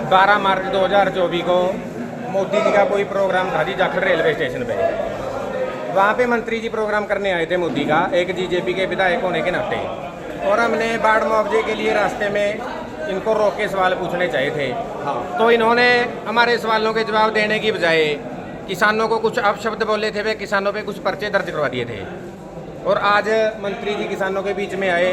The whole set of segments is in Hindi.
12 मार्च 2024 को मोदी जी का कोई प्रोग्राम था जी जाखड़ रेलवे स्टेशन पे। वहाँ पे मंत्री जी प्रोग्राम करने आए थे मोदी का, एक बीजेपी के विधायक होने के नाते, और हमने बाढ़ मुआवजे के लिए रास्ते में इनको रोक के सवाल पूछने चाहिए थे। तो इन्होंने हमारे सवालों के जवाब देने की बजाय किसानों को कुछ अपशब्द बोले थे, वे किसानों पे कुछ पर्चे दर्ज करवा दिए थे। और आज मंत्री जी किसानों के बीच में आए,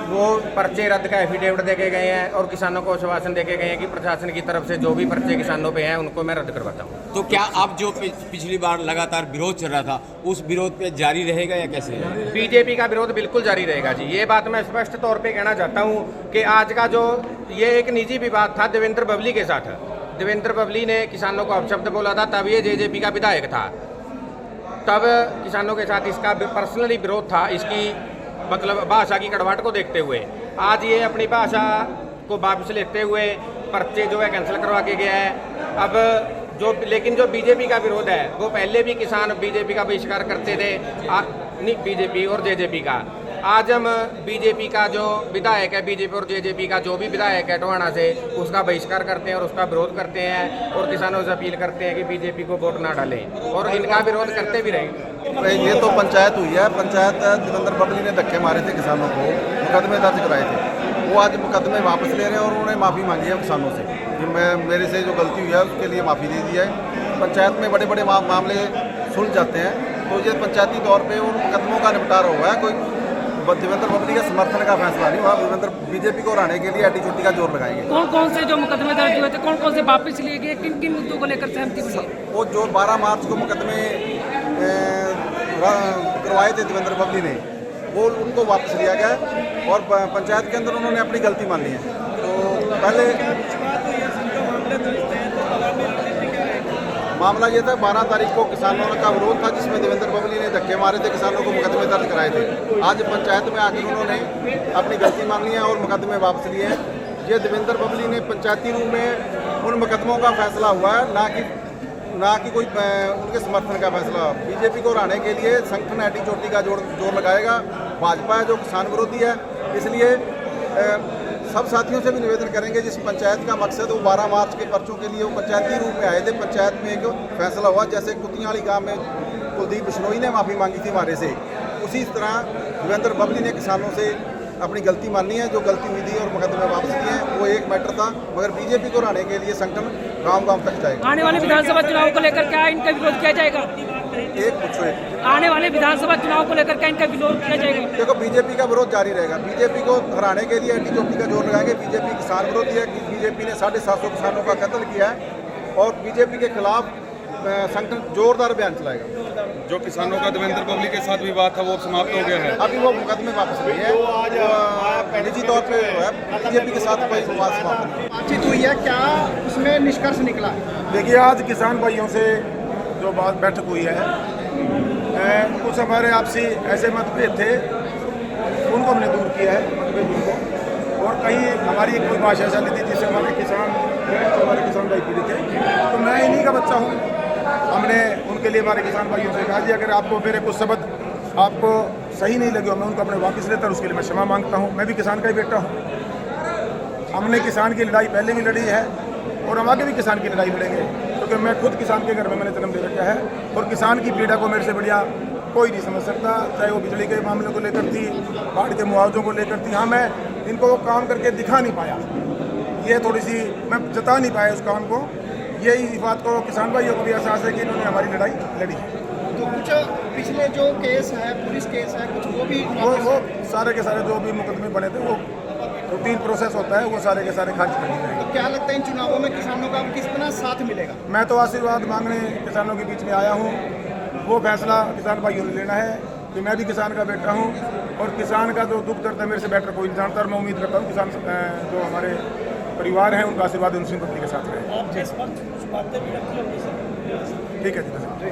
वो पर्चे रद्द का एफिडेविट देके गए हैं और किसानों को आश्वासन देके गए हैं कि प्रशासन की तरफ से जो भी पर्चे किसानों पे हैं उनको मैं रद्द करवाता हूँ। तो क्या अब जो पिछली बार लगातार विरोध चल रहा था उस विरोध पे जारी रहेगा या कैसे? बीजेपी का विरोध बिल्कुल जारी रहेगा जी। ये बात मैं स्पष्ट तौर पे कहना चाहता हूँ कि आज का जो ये एक निजी विवाद था देवेंद्र बबली के साथ, देवेंद्र बबली ने किसानों को अपशब्द बोला था, तब ये जेजेपी का विधायक था, तब किसानों के साथ इसका पर्सनली विरोध था, इसकी मतलब भाषा की कड़वाहट को देखते हुए। आज ये अपनी भाषा को वापस लेते हुए पर्चे जो है कैंसिल करवा के गया है। अब लेकिन जो बीजेपी का विरोध है वो पहले भी किसान बीजेपी का बहिष्कार करते थे, नहीं बीजेपी और जेजेपी का। आज हम बीजेपी का जो विधायक है, बीजेपी और जेजेपी का जो भी विधायक है टोहाना से, उसका बहिष्कार करते हैं और उसका विरोध करते हैं और किसानों से अपील करते हैं कि बीजेपी को वोट ना डालें, और इनका विरोध करते भी रहेंगे। ये तो पंचायत हुई है, पंचायत देवेंद्र बबली ने धक्के मारे थे किसानों को, मुकदमे दर्ज कराए थे, वो आज मुकदमे वापस ले रहे हैं और उन्होंने माफ़ी मांगी है किसानों से कि मेरे से जो गलती हुई है उसके लिए माफ़ी दे दी है। पंचायत में बड़े बड़े मामले सुलझ जाते हैं, तो ये पंचायती तौर पर उन मुकदमों का निपटारा हुआ है। कोई देवेंद्र बबली का समर्थन का फैसला नहीं हुआ, देवेंद्र बीजेपी को हराने के लिए अड्डी चोटी का जोर लगाएंगे। कौन कौन से जो मुकदमे दर्ज हुए थे, कौन कौन से वापस लिए गए, किन किन मुद्दों को लेकर सहमति मिली? वो जो 12 मार्च को मुकदमे करवाए थे देवेंद्र बबली ने, वो उनको वापस लिया गया और पंचायत के अंदर उन्होंने अपनी गलती मान ली है। तो पहले मामला ये था, 12 तारीख को किसानों का विरोध था जिसमें देवेंद्र बबली ने धक्के मारे थे, किसानों को मुकदमे दर्ज कराए थे। आज पंचायत में आकर उन्होंने अपनी गलती मान ली है और मुकदमे वापस लिए हैं। ये देवेंद्र बबली ने पंचायती रूम में उन मुकदमों का फैसला हुआ है, ना कि कोई उनके समर्थन का फैसला। बीजेपी को हराने के लिए संगठन अड्डी चोटी का जोर लगाएगा। भाजपा है जो किसान विरोधी है, इसलिए सब साथियों से भी निवेदन करेंगे जिस पंचायत का मकसद वो 12 मार्च के पर्चों के लिए वो पंचायती रूप में आए थे, पंचायत में एक फैसला हुआ। जैसे कुतियाली गांव में कुलदीप बिश्नोई ने माफ़ी मांगी थी हमारे से, उसी तरह देवेंद्र बबली ने किसानों से अपनी गलती माननी है, जो गलती हुई थी और मुकदमे वापस लिए हैं। वो एक मैटर था, मगर बीजेपी को हराने के लिए संगठन गांव-गांव तक जाएगा। आने वाले विधानसभा चुनाव को लेकर क्या इनका विरोध किया जाएगा? एक पूछो, आने वाले विधानसभा चुनाव को लेकर क्या इनका विरोध किया जाएगा? देखो बीजेपी का विरोध जारी रहेगा। बीजेपी को हराने के लिए अड्डी चोटी का जोर लगाएंगे। बीजेपी किसान विरोधी है, बीजेपी ने 750 किसानों का कत्ल किया है और बीजेपी के खिलाफ संगठन जोरदार अभियान चलाएगा। जो किसानों का देवेंद्र बबली के साथ विवाद था वो समाप्त हो गया है, अभी वो मुकदमे वापस लिए हैं। निजी तौर पे बीजेपी के साथ कोई विवाद समाप्त नहीं। बातचीत हुई है, क्या उसमें निष्कर्ष निकला? देखिए, आज किसान भाइयों से जो बात बैठक हुई है, कुछ हमारे आपसी ऐसे मतभेद थे उनको हमने दूर किया है मतभेदों को, और कहीं हमारी कोई भाषा चली थी जिससे हमारे किसान भाई पीड़ित थे। तो मैं इन्हीं का बच्चा हूँ। हमने उनके लिए हमारे किसान भाइयों से कहा जी अगर आपको मेरे कुछ शब्द आपको सही नहीं लगे, मैं उनको अपने वापस लेता हूँ, उसके लिए मैं क्षमा मांगता हूँ। मैं भी किसान का ही बेटा हूँ। हमने किसान की लड़ाई पहले भी लड़ी है और हम आगे भी किसान की लड़ाई लड़ेंगे, क्योंकि मैं खुद किसान के घर में मैंने जन्म ले रखा है और किसान की पीड़ा को मेरे से बढ़िया कोई नहीं समझ सकता। चाहे वो बिजली के मामले को लेकर थी, बाढ़ के मुआवजों को लेकर थी। हाँ, मैं इनको वो काम करके दिखा नहीं पाया, ये थोड़ी सी मैं जता नहीं पाया उस काम को। यही इस बात को किसान भाइयों को भी एहसास है कि इन्होंने हमारी लड़ाई लड़ी। तो कुछ पिछले जो केस है, पुलिस केस है, कुछ वो भी वो सारे के सारे जो भी मुकदमे बने थे वो रूटीन प्रोसेस होता है, वो सारे के सारे खारिज कर दिए जाएंगे। तो क्या लगता है इन चुनावों में किसानों का किस तरह साथ मिलेगा? मैं तो आशीर्वाद मांगने किसानों के बीच में आया हूँ। वो फैसला किसान भाइयों ने लेना है कि मैं भी किसान का बेटा हूँ और किसान का जो दुख दर्द है मेरे से बेटर कोई नहीं जानता। और मैं उम्मीद करता हूँ किसान जो हमारे परिवार हैं उनका आशीर्वाद उनसे के साथ रहे। ठीक है जी।